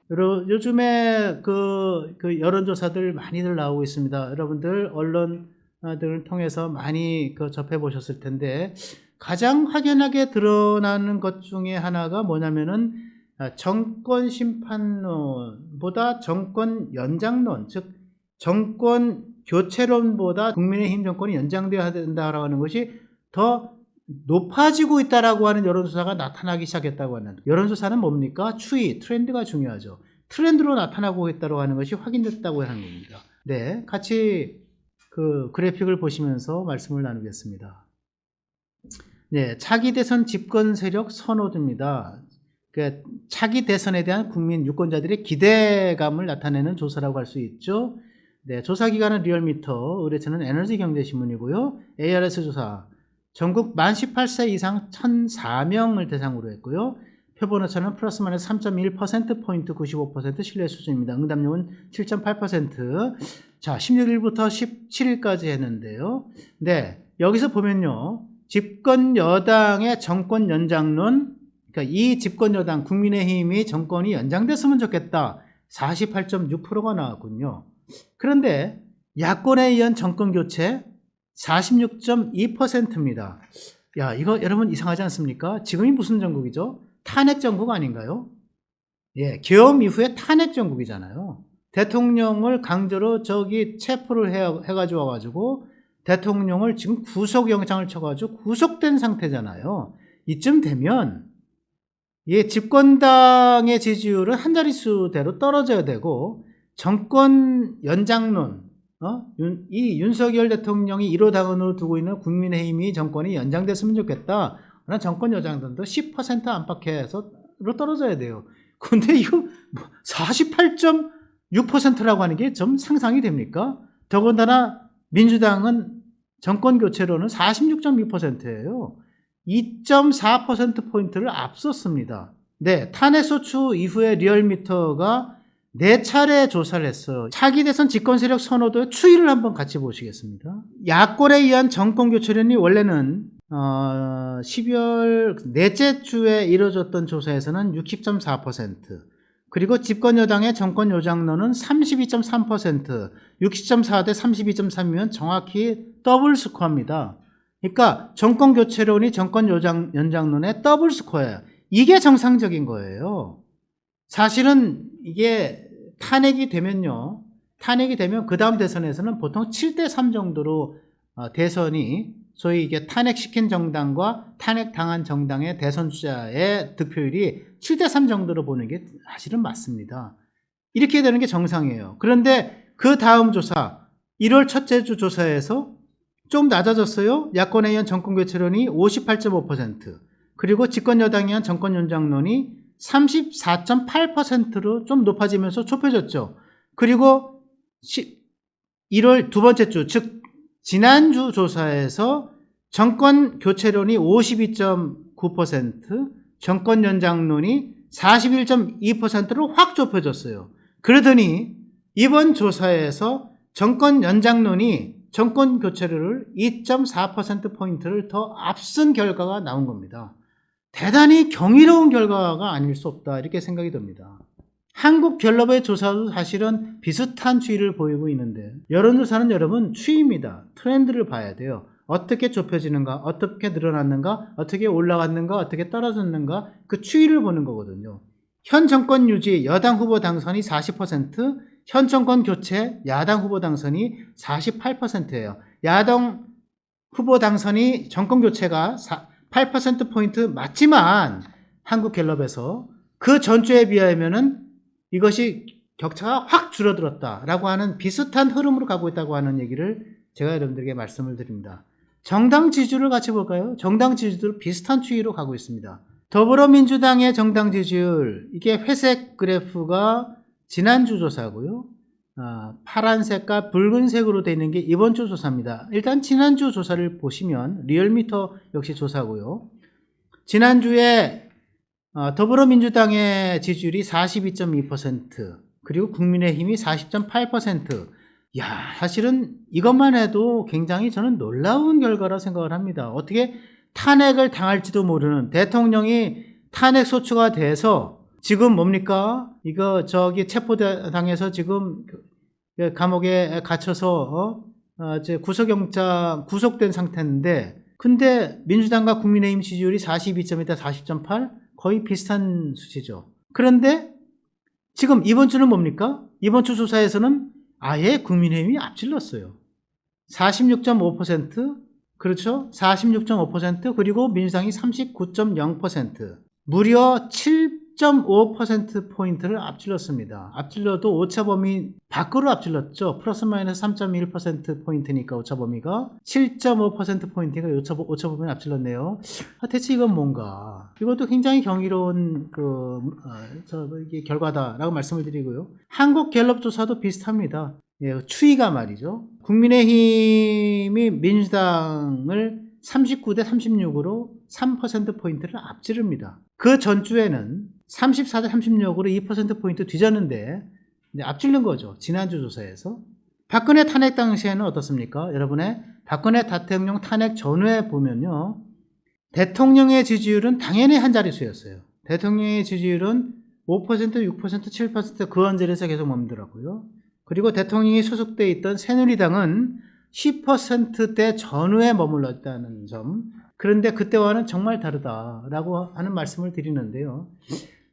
요즘에 그 여론조사들 많이들 나오고 있습니다. 여러분들 언론들을 통해서 많이 접해 보셨을 텐데, 가장 확연하게 드러나는 것 중에 하나가 뭐냐면은, 정권 심판론보다 정권 연장론, 즉 정권 교체론보다 국민의힘 정권이 연장되어야 된다라고 하는 것이 더 높아지고 있다라고 하는 여론조사가 나타나기 시작했다고 하는, 여론조사는 뭡니까? 추이, 트렌드가 중요하죠. 트렌드로 나타나고 있다고 하는 것이 확인됐다고 하는 겁니다. 네, 같이 그 그래픽을 보시면서 말씀을 나누겠습니다. 네, 차기 대선 집권 세력 선호도입니다. 그 차기 대선에 대한 국민 유권자들의 기대감을 나타내는 조사라고 할 수 있죠. 네, 조사 기관은 리얼미터, 의뢰처는 에너지경제신문이고요. ARS 조사, 전국 만 18세 이상 1,004명을 대상으로 했고요. 표본오차는 플러스 마이너스 3.1%포인트 95% 신뢰 수준입니다. 응답률은 7.8%. 자, 16일부터 17일까지 했는데요. 네, 여기서 보면요. 집권 여당의 정권 연장론, 그러니까 이 집권 여당 국민의힘이 정권이 연장됐으면 좋겠다. 48.6%가 나왔군요. 그런데 야권에 의한 정권 교체 46.2%입니다. 야, 이거 여러분 이상하지 않습니까? 지금이 무슨 정국이죠? 탄핵 정국 아닌가요? 예, 계엄 이후에 탄핵 정국이잖아요. 대통령을 강제로 체포를 해가지고 와가지고 대통령을 지금 구속영장을 쳐가지고 구속된 상태잖아요. 이쯤 되면 예, 집권당의 지지율은 한 자릿수대로 떨어져야 되고, 정권 연장론, 이 윤석열 대통령이 1호 당원으로 두고 있는 국민의힘이 정권이 연장됐으면 좋겠다. 그런 정권 연장론도 10% 안팎에서 떨어져야 돼요. 근데 이거 48.6%라고 하는 게 좀 상상이 됩니까? 더군다나 민주당은 정권 교체로는 46.2%예요. 2.4%포인트를 앞섰습니다. 네, 탄핵소추 이후에 리얼미터가 4차례 조사를 했어요. 차기 대선 집권 세력 선호도의 추이를 한번 같이 보시겠습니다. 야권에 의한 정권 교체론이 원래는 12월 넷째 주에 이루어졌던 조사에서는 60.4%, 그리고 집권 여당의 정권 요장론은 32.3%, 60.4 대 32.3이면 정확히 더블 스코어입니다. 그러니까 정권 교체론이 정권 연장론의 더블 스코어예요. 이게 정상적인 거예요. 사실은 이게 탄핵이 되면 그 다음 대선에서는 보통 7대3 정도로 대선이, 소위 이게 탄핵시킨 정당과 탄핵당한 정당의 대선 주자의 득표율이 7대3 정도로 보는 게 사실은 맞습니다. 이렇게 되는 게 정상이에요. 그런데 그 다음 조사, 1월 첫째 주 조사에서 좀 낮아졌어요. 야권에 의한 정권교체론이 58.5%, 그리고 집권 여당에 의한 정권 연장론이 34.8%로 좀 높아지면서 좁혀졌죠. 그리고 1월 두 번째 주, 즉 지난주 조사에서 정권 교체론이 52.9%, 정권 연장론이 41.2%로 확 좁혀졌어요. 그러더니 이번 조사에서 정권 연장론이 정권 교체를 2.4%포인트를 더 앞선 결과가 나온 겁니다. 대단히 경이로운 결과가 아닐 수 없다, 이렇게 생각이 듭니다. 한국갤럽의 조사도 사실은 비슷한 추이를 보이고 있는데, 여론조사는 여러분 추이입니다. 트렌드를 봐야 돼요. 어떻게 좁혀지는가, 어떻게 늘어났는가, 어떻게 올라갔는가, 어떻게 떨어졌는가, 그 추이를 보는 거거든요. 현 정권 유지 여당 후보 당선이 40%, 현 정권 교체 야당 후보 당선이 48%예요. 야당 후보 당선이 정권 교체가 8%포인트 맞지만 한국갤럽에서 그 전주에 비하면은 이것이 격차가 확 줄어들었다라고 하는 비슷한 흐름으로 가고 있다고 하는 얘기를 제가 여러분들에게 말씀을 드립니다. 정당 지지율을 같이 볼까요? 정당 지지율도 비슷한 추이로 가고 있습니다. 더불어민주당의 정당 지지율, 이게 회색 그래프가 지난주 조사고요. 파란색과 붉은색으로 되어 있는 게 이번 주 조사입니다. 일단 지난주 조사를 보시면 리얼미터 역시 조사고요. 지난주에 더불어민주당의 지지율이 42.2%, 그리고 국민의힘이 40.8%. 야, 사실은 이것만 해도 굉장히 저는 놀라운 결과라 생각을 합니다. 어떻게 탄핵을 당할지도 모르는 대통령이 탄핵 소추가 돼서 지금 뭡니까? 이거 체포당해서 지금 감옥에 갇혀서 이제 구속된 상태인데, 근데 민주당과 국민의힘 지지율이 42.2대 40.8 거의 비슷한 수치죠. 그런데 지금 이번 주는 뭡니까? 이번 주 조사에서는 아예 국민의힘이 앞질렀어요. 46.5%, 그렇죠? 46.5%, 그리고 민주당이 39.0%, 무려 7.5%포인트를 앞질렀습니다. 앞질러도 오차범위 밖으로 앞질렀죠. 플러스 마이너스 3.1%포인트니까 오차범위가 7.5%포인트가 오차범위를 앞질렀네요. 대체 이건 뭔가? 이것도 굉장히 경이로운 이게 결과다라고 말씀을 드리고요. 한국갤럽 조사도 비슷합니다. 예, 추이가 말이죠. 국민의힘이 민주당을 39대 36으로 3%포인트를 앞지릅니다. 그 전주에는 34대 36으로 2%포인트 뒤졌는데 앞질른 거죠. 지난주 조사에서. 박근혜 탄핵 당시에는 어떻습니까? 여러분의 박근혜 대통령 탄핵 전후에 보면요. 대통령의 지지율은 당연히 한 자릿수였어요. 대통령의 지지율은 5%, 6%, 7% 그 언저리에서 계속 머물더라고요. 그리고 대통령이 소속돼 있던 새누리당은 10%대 전후에 머물렀다는 점. 그런데 그때와는 정말 다르다라고 하는 말씀을 드리는데요.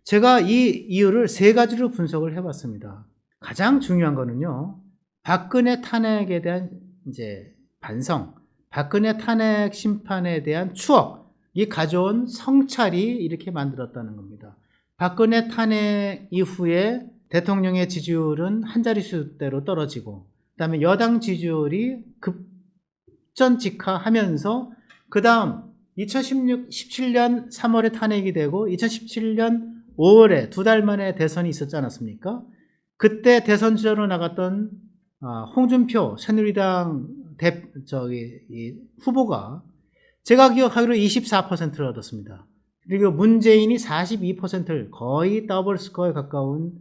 제가 이 이유를 세 가지로 분석을 해봤습니다. 가장 중요한 거는요. 박근혜 탄핵에 대한 이제 반성, 박근혜 탄핵 심판에 대한 추억이 가져온 성찰이 이렇게 만들었다는 겁니다. 박근혜 탄핵 이후에 대통령의 지지율은 한 자릿수대로 떨어지고, 그 다음에 여당 지지율이 급전직하하면서 그 다음 2017년 3월에 탄핵이 되고 2017년 5월에 두 달 만에 대선이 있었지 않았습니까? 그때 대선 주자로 나갔던 홍준표 새누리당 후보가 제가 기억하기로 24%를 얻었습니다. 그리고 문재인이 42%를 거의 더블 스코어에 가까운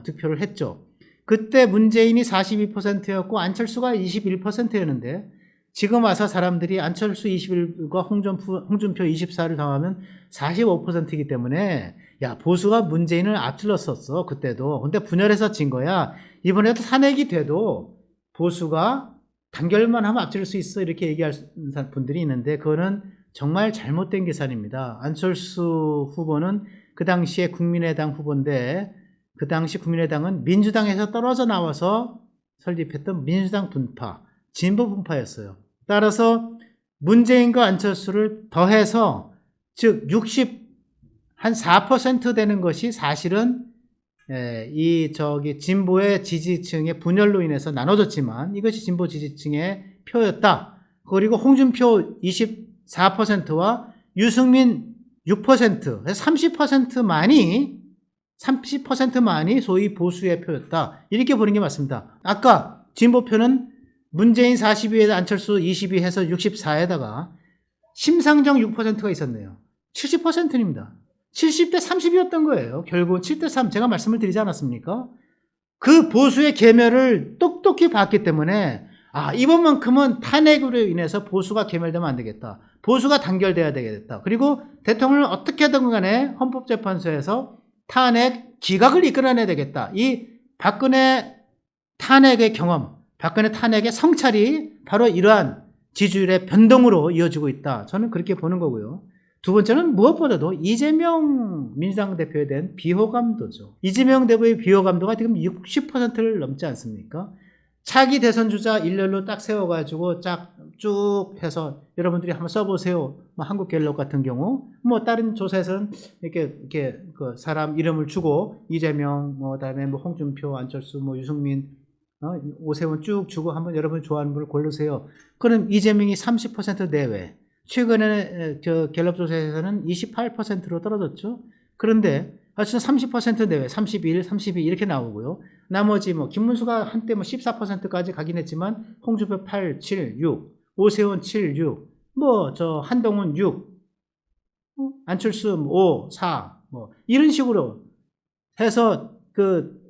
득표를 했죠. 그때 문재인이 42%였고 안철수가 21%였는데 지금 와서 사람들이 안철수 21과 홍준표 24를 더하면 45%이기 때문에 야, 보수가 문재인을 앞질렀었어. 그때도. 근데 분열해서 진 거야. 이번에도 탄핵이 돼도 보수가 단결만 하면 앞질릴 수 있어. 이렇게 얘기할 분들이 있는데 그거는 정말 잘못된 계산입니다. 안철수 후보는 그 당시에 국민의당 후보인데 그 당시 국민의당은 민주당에서 떨어져 나와서 설립했던 민주당 분파, 진보 분파였어요. 따라서 문재인과 안철수를 더해서 즉 4% 되는 것이 사실은 진보의 지지층의 분열로 인해서 나눠졌지만 이것이 진보 지지층의 표였다. 그리고 홍준표 24%와 유승민 6%, 30%만이 소위 보수의 표였다. 이렇게 보는 게 맞습니다. 아까 진보표는 문재인 42에다 안철수 22 해서 64에다가 심상정 6%가 있었네요. 70%입니다. 70대 30이었던 거예요. 결국 7대 3 제가 말씀을 드리지 않았습니까? 그 보수의 계멸을 똑똑히 봤기 때문에 이번만큼은 탄핵으로 인해서 보수가 계멸되면 안 되겠다. 보수가 단결돼야 되겠다. 그리고 대통령을 어떻게든 간에 헌법재판소에서 탄핵 기각을 이끌어내야 되겠다. 이 박근혜 탄핵의 경험, 박근혜 탄핵의 성찰이 바로 이러한 지지율의 변동으로 이어지고 있다. 저는 그렇게 보는 거고요. 두 번째는 무엇보다도 이재명 민주당 대표에 대한 비호감도죠. 이재명 대표의 비호감도가 지금 60%를 넘지 않습니까? 차기 대선 주자 일렬로 딱 세워가지고 쭉 해서 여러분들이 한번 써보세요. 한국갤럽 같은 경우, 다른 조사에서는 이렇게 그 사람 이름을 주고 이재명, 그다음에 홍준표, 안철수, 유승민, 오세훈 쭉 주고 한번 여러분 좋아하는 분을 고르세요. 그럼 이재명이 30% 내외. 최근에 갤럽 조사에서는 28%로 떨어졌죠. 그런데 사실 30% 내외, 31, 32 이렇게 나오고요. 나머지 김문수가 한때 14%까지 가긴 했지만 홍준표 8, 7, 6, 오세훈 7, 6, 한동훈 6, 안철수 5, 4 이런 식으로 해서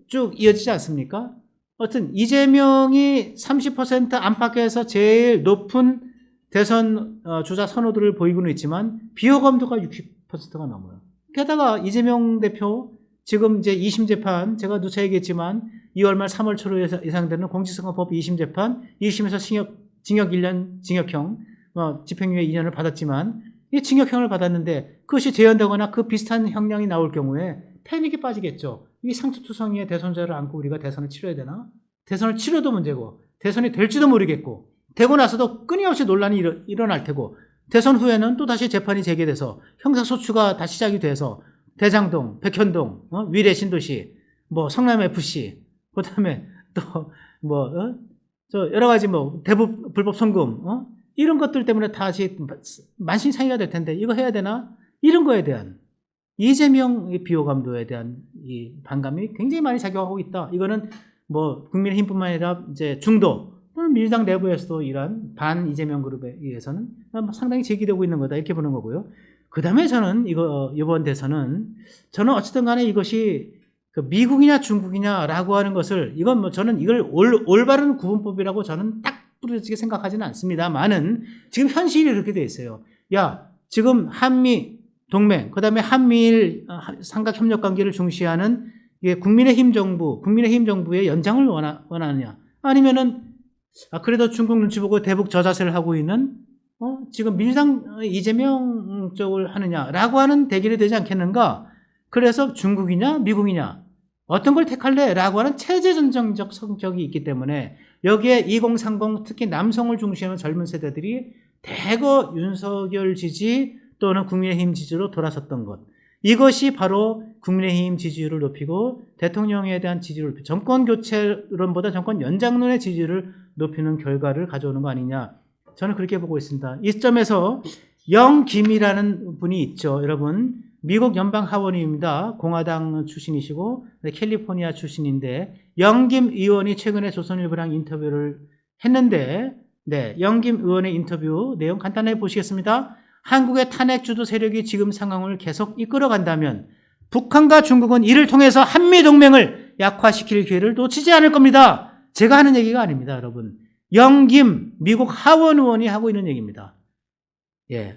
쭉 이어지지 않습니까? 어쨌든 이재명이 30% 안팎에서 제일 높은 대선 주자 선호도를 보이고는 있지만 비호감도가 60%가 넘어요. 게다가 이재명 대표 지금 이제 2심 재판, 제가 누차 얘기했지만 2월 말 3월 초로 예상되는 공직선거법 2심 재판, 2심에서 징역 1년, 징역형, 집행유예 2년을 받았지만, 이 징역형을 받았는데 그것이 재연되거나 그 비슷한 형량이 나올 경우에 패닉에 빠지겠죠. 이 상투투성이의 대선자를 안고 우리가 대선을 치러야 되나? 대선을 치러도 문제고, 대선이 될지도 모르겠고, 되고 나서도 끊임없이 논란이 일어날 테고, 대선 후에는 또 다시 재판이 재개돼서 형사소추가 다시 시작이 돼서 대장동, 백현동, 위례 신도시, 성남FC, 그 다음에 또 여러 가지 대북 불법 송금, 이런 것들 때문에 다시 만신창이가 될 텐데 이거 해야 되나? 이런 거에 대한 이재명 비호감도에 대한 이 반감이 굉장히 많이 작용하고 있다. 이거는 국민의힘뿐만 아니라 이제 중도 또는 민주당 내부에서도 이러한 반 이재명 그룹에 의해서는 상당히 제기되고 있는 거다 이렇게 보는 거고요. 그 다음에 저는 이번 대선은 저는 어쨌든 간에 이것이 미국이냐 중국이냐라고 하는 것을 저는 이걸 올바른 구분법이라고 저는 딱 부러지게 생각하지는 않습니다만은 지금 현실이 그렇게 돼 있어요. 지금 한미 동맹, 그 다음에 한미일 삼각 협력 관계를 중시하는 국민의힘 정부의 연장을 원하느냐? 아니면은, 그래도 중국 눈치 보고 대북 저자세를 하고 있는, 지금 민주당 이재명 쪽을 하느냐라고 하는 대결이 되지 않겠는가? 그래서 중국이냐, 미국이냐, 어떤 걸 택할래? 라고 하는 체제전쟁적 성격이 있기 때문에 여기에 2030 특히 남성을 중시하는 젊은 세대들이 대거 윤석열 지지 또는 국민의힘 지지로 돌아섰던 것. 이것이 바로 국민의힘 지지율을 높이고 대통령에 대한 지지율을 높이고 정권 교체론보다 정권 연장론의 지지율을 높이는 결과를 가져오는 거 아니냐. 저는 그렇게 보고 있습니다. 이 점에서 영김이라는 분이 있죠. 여러분, 미국 연방 하원의원입니다. 공화당 출신이시고 캘리포니아 출신인데 영김 의원이 최근에 조선일보랑 인터뷰를 했는데 영김 의원의 인터뷰 내용 간단하게 보시겠습니다. 한국의 탄핵 주도 세력이 지금 상황을 계속 이끌어간다면 북한과 중국은 이를 통해서 한미동맹을 약화시킬 기회를 놓치지 않을 겁니다. 제가 하는 얘기가 아닙니다, 여러분. 영김 미국 하원 의원이 하고 있는 얘기입니다.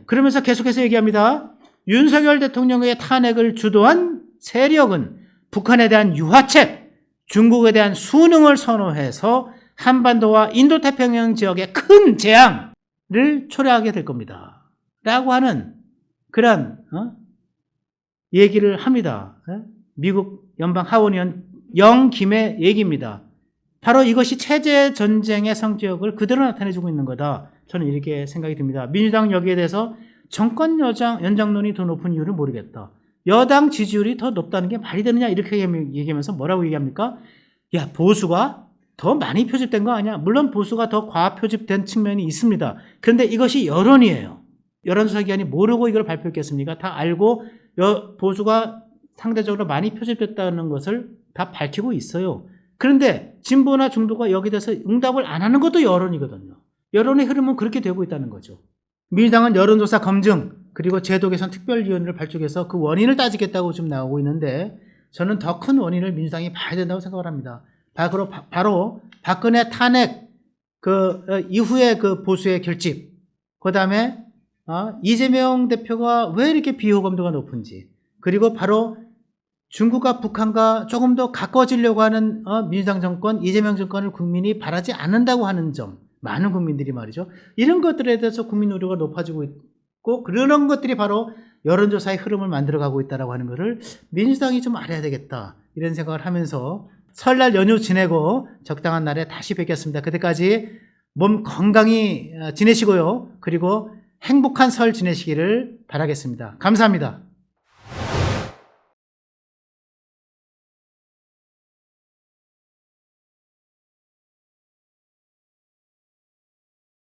그러면서 계속해서 얘기합니다. 윤석열 대통령의 탄핵을 주도한 세력은 북한에 대한 유화책, 중국에 대한 순응을 선호해서 한반도와 인도태평양 지역의 큰 재앙을 초래하게 될 겁니다. 라고 하는 그런 얘기를 합니다. 미국 연방 하원의원 영김의 얘기입니다. 바로 이것이 체제 전쟁의 성격을 그대로 나타내주고 있는 거다. 저는 이렇게 생각이 듭니다. 민주당 여기에 대해서 정권 연장론이 더 높은 이유를 모르겠다. 여당 지지율이 더 높다는 게 말이 되느냐 이렇게 얘기하면서 뭐라고 얘기합니까? 보수가 더 많이 표집된 거 아니야? 물론 보수가 더 과표집된 측면이 있습니다. 그런데 이것이 여론이에요. 여론조사기관이 모르고 이걸 발표했겠습니까? 다 알고 보수가 상대적으로 많이 표집됐다는 것을 다 밝히고 있어요. 그런데 진보나 중도가 여기에 대해서 응답을 안 하는 것도 여론이거든요. 여론의 흐름은 그렇게 되고 있다는 거죠. 민주당은 여론조사 검증 그리고 제도 개선 특별위원회를 발족해서 그 원인을 따지겠다고 지금 나오고 있는데 저는 더 큰 원인을 민주당이 봐야 된다고 생각을 합니다. 바로 박근혜 탄핵 이후의 보수의 결집, 그 다음에 이재명 대표가 왜 이렇게 비호감도가 높은지, 그리고 바로 중국과 북한과 조금 더 가까워지려고 하는 민주당 정권, 이재명 정권을 국민이 바라지 않는다고 하는 점, 많은 국민들이 말이죠. 이런 것들에 대해서 국민 우려가 높아지고 있고 그런 것들이 바로 여론조사의 흐름을 만들어가고 있다고 하는 것을 민주당이 좀 알아야 되겠다 이런 생각을 하면서 설날 연휴 지내고 적당한 날에 다시 뵙겠습니다. 그때까지 몸 건강히 지내시고요. 그리고 행복한 설 지내시기를 바라겠습니다. 감사합니다.